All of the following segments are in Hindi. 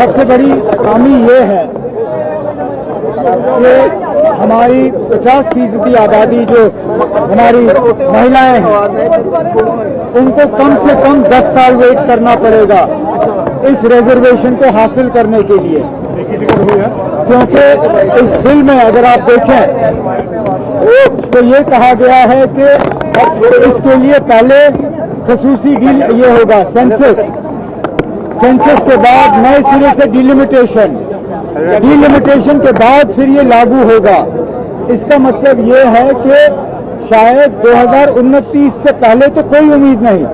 सबसे बड़ी खामी ये है कि हमारी 50% आबादी जो हमारी महिलाएं हैं उनको कम से कम 10 साल वेट करना पड़ेगा इस रिजर्वेशन को हासिल करने के लिए, क्योंकि इस बिल में अगर आप देखें तो ये कहा गया है कि इसके लिए पहले खसूसी डील ये होगा सेंसस के बाद नए सिरे से डिलिमिटेशन के बाद फिर ये लागू होगा। इसका मतलब ये है कि शायद 2029 से पहले तो कोई उम्मीद नहीं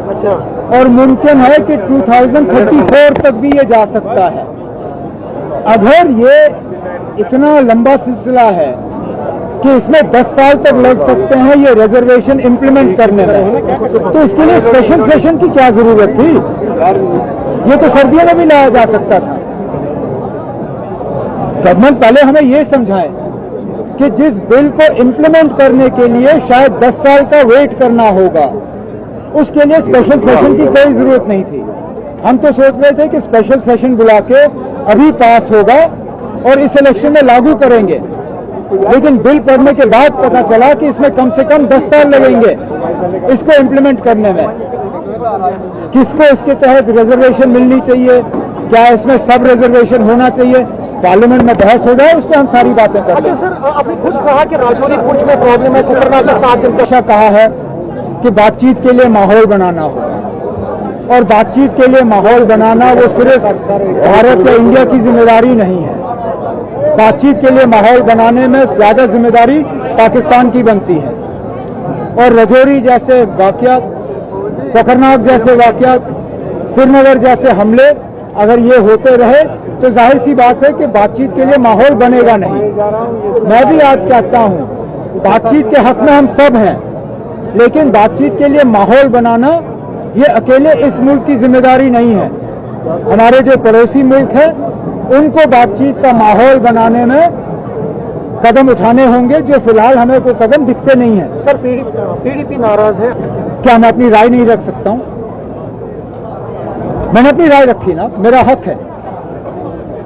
और मुमकिन है कि 2034 तक भी ये जा सकता है। अगर ये इतना लंबा सिलसिला है कि इसमें 10 साल तक लग सकते हैं ये रिजर्वेशन इंप्लीमेंट करने में, तो इसके लिए स्पेशल सेशन की क्या जरूरत थी? ये तो सर्दियों में भी लाया जा सकता था। गवर्नमेंट पहले हमें ये समझाए कि जिस बिल को इंप्लीमेंट करने के लिए शायद 10 साल का वेट करना होगा, उसके लिए स्पेशल सेशन की कोई जरूरत नहीं थी। हम तो सोच रहे थे कि स्पेशल सेशन बुला के अभी पास होगा और इस इलेक्शन में लागू करेंगे, लेकिन बिल पढ़ने के बाद पता चला कि इसमें कम से कम 10 साल लगेंगे इसको इंप्लीमेंट करने में। किसको इसके तहत रिजर्वेशन मिलनी चाहिए, क्या इसमें सब रिजर्वेशन होना चाहिए, पार्लियामेंट में बहस हो जाए, उस पर हम सारी बातें कर लें। सर, आपने खुद कहा कि राजौरी पुंछ में प्रॉब्लम है, हमेशा कहा है कि बातचीत के लिए माहौल बनाना होगा और बातचीत के लिए माहौल बनाना वो सिर्फ भारत या इंडिया की जिम्मेदारी नहीं है। बातचीत के लिए माहौल बनाने में ज्यादा जिम्मेदारी पाकिस्तान की बनती है और राजौरी जैसे वाकयात, कोकरनाग जैसे वाकयात, श्रीनगर जैसे हमले अगर ये होते रहे तो जाहिर सी बात है कि बातचीत के लिए माहौल बनेगा नहीं। मैं भी आज कहता हूं बातचीत के हक में हम सब हैं, लेकिन बातचीत के लिए माहौल बनाना ये अकेले इस मुल्क की जिम्मेदारी नहीं है। हमारे जो पड़ोसी मुल्क हैं उनको बातचीत का माहौल बनाने में कदम उठाने होंगे, जो फिलहाल हमें कोई कदम दिखते नहीं है। सर, पीडीपी नाराज है। क्या मैं अपनी राय नहीं रख सकता हूं? मैंने अपनी राय रखी ना, मेरा हक है,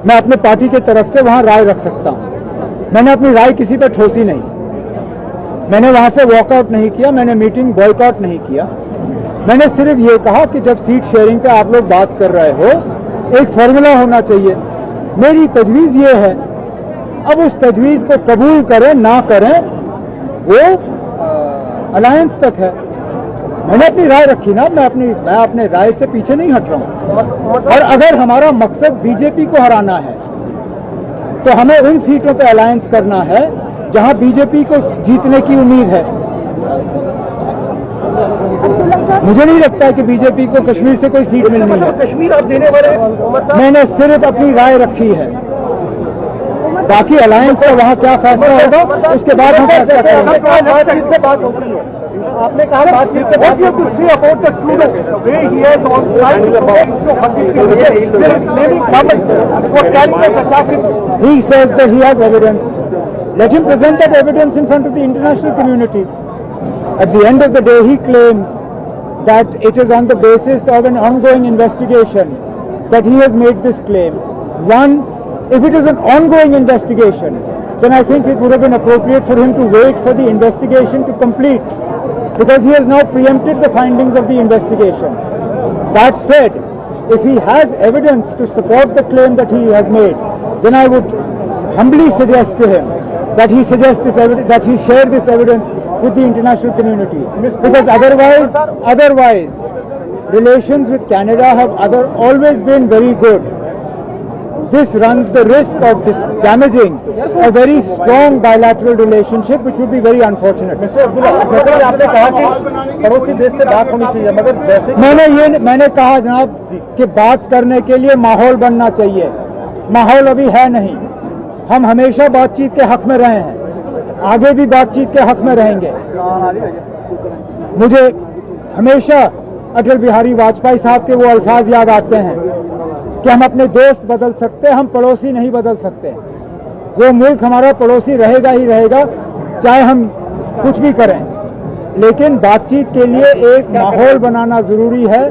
मैं अपने पार्टी की तरफ से वहां राय रख सकता हूं। मैंने अपनी राय किसी पर ठोसी नहीं, मैंने वहां से वॉकआउट नहीं किया, मैंने मीटिंग बॉयकॉट नहीं किया। मैंने सिर्फ ये कहा कि जब सीट शेयरिंग पे आप लोग बात कर रहे हो एक फॉर्मूला होना चाहिए। मेरी तजवीज ये है, अब उस तजवीज को कबूल करें ना करें वो अलायंस तक है। मैंने अपनी राय रखी ना, मैं अपने राय से पीछे नहीं हट रहा हूं। और अगर हमारा मकसद बीजेपी को हराना है तो हमें उन सीटों पे अलायंस करना है जहां बीजेपी को जीतने की उम्मीद है। मुझे नहीं लगता है कि बीजेपी को कश्मीर से कोई सीट मिलनी है। कश्मीर आप देने वाले? मैंने सिर्फ अपनी राय रखी है, बाकी अलायंस का वहां क्या फैसला होगा उसके बाद हम फैसला करेंगे। बातचीत से बात होती है, आपने कहा बातचीत से बात होती है। He says that he has evidence. Let him present that evidence in front of the international community. At the end of the day, he claims that it is on the basis of an ongoing investigation that he has made this claim. One, if it is an ongoing investigation, then I think it would have been appropriate for him to wait for the investigation to complete, because he has now preempted the findings of the investigation. That said, if he has evidence to support the claim that he has made, then I would humbly suggest to him that he suggest this evidence, that he share this evidence with the international community, because otherwise relations with Canada have always been very good. This runs the risk of damaging a very strong bilateral relationship, which would be very unfortunate. आपने कहा कि पड़ोसी देश से बात होनी चाहिए, मगर जैसे मैंने कहा जनाब कि बात करने के लिए माहौल बनना चाहिए। माहौल अभी है नहीं। हम हमेशा बातचीत के हक में रहे हैं, आगे भी बातचीत के हक में रहेंगे। मुझे हमेशा अटल बिहारी वाजपेयी साहब के वो अल्फाज याद आते हैं कि हम अपने दोस्त बदल सकते, हम पड़ोसी नहीं बदल सकते। वो मुल्क हमारा पड़ोसी रहेगा ही रहेगा, चाहे हम कुछ भी करें। लेकिन बातचीत के लिए एक माहौल बनाना जरूरी है,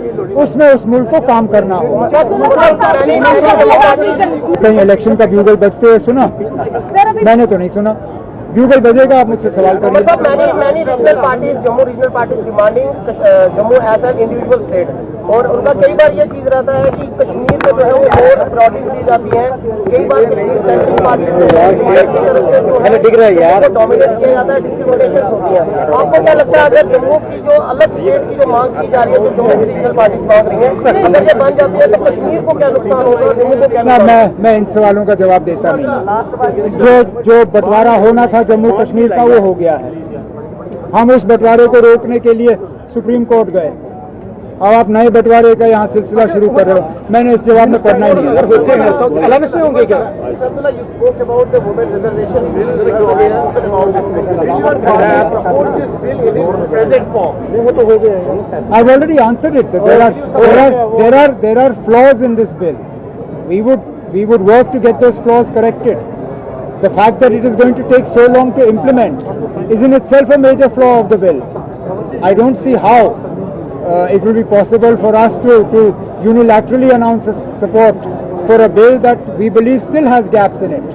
उसमें उस मुल्क को काम करना होगा। कहीं इलेक्शन का ब्यूगल बजते हुए सुना? मैंने तो नहीं सुना। ब्यूगल बजेगा, आप मुझसे सवाल करिए। मतलब many regional parties, Jammu regional parties demanding Jammu as an individual state, और उनका कई बार ये चीज रहता है कि कश्मीर में जो है वो और प्रायोरिटी दी जाती है। कई बार कश्मीर सेंट्रल पार्टी दिख रहा है यार, डोमिनेट किया जाता है, डिस्क्रिमिनेशन होती है। आपको क्या लगता है अगर जम्मू की जो अलग स्टेट की जो मांग की जा रही है, जो जम्मू की रीजनल पार्टी मांग रही है, अगर ये बन जाती है तो कश्मीर को क्या नुकसान होगा, जम्मू को क्या नुकसान? मैं इन सवालों का जवाब देता नहीं। जो बंटवारा होना था जम्मू कश्मीर का वो हो गया है। हम उस बंटवारे को रोकने के लिए सुप्रीम कोर्ट गए। अब आप नए बंटवारे का यहाँ सिलसिला शुरू कर रहे हो, मैंने इस जवाब में पढ़ना ही नहीं है। अलायंस में होंगे क्या? I've already answered it. There are flaws in this bill. We would work to get those flaws corrected. The fact that it is going to take so long to implement is in itself a major flaw of the bill. I don't see how it will be possible for us to unilaterally announce a support for a bill that we believe still has gaps in it.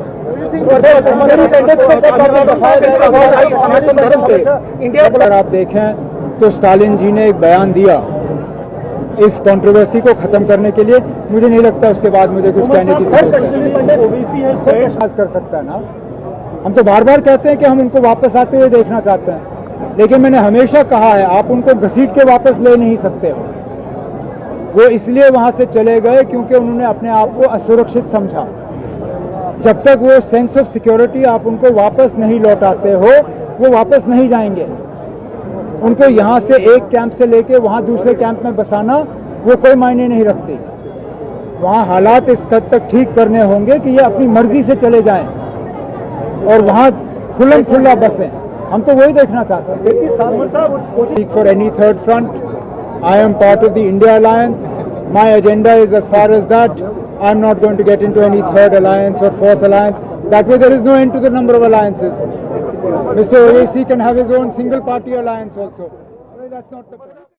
अगर आप देखें तो स्टालिन जी ने एक बयान दिया इस कंट्रोवर्सी को खत्म करने के लिए। मुझे नहीं लगता उसके बाद मुझे कुछ कहने की जरूरत है। कर सकता है ना, हम तो बार बार कहते हैं कि हम उनको वापस आते हुए देखना चाहते हैं, लेकिन मैंने हमेशा कहा है आप उनको घसीट के वापस ले नहीं सकते हो। वो इसलिए वहां से चले गए क्योंकि उन्होंने अपने आप को असुरक्षित समझा। जब तक वो सेंस ऑफ सिक्योरिटी आप उनको वापस नहीं लौटाते हो, वो वापस नहीं जाएंगे। उनको यहाँ से एक कैंप से लेके वहाँ दूसरे कैंप में बसाना वो कोई मायने नहीं रखती। वहाँ हालात इस हद तक ठीक करने होंगे कि ये अपनी मर्जी से चले जाएं और वहाँ खुल्लम खुल्ला बसें। हम तो वही देखना चाहते हैं। For any third front, I am part of the India Alliance. My agenda is as far as that. I am not going to get into any third alliance or fourth alliance. That way there is no end to the number of alliances. Mr. Owaisi can have his own single party alliance also. Well, that's not the point.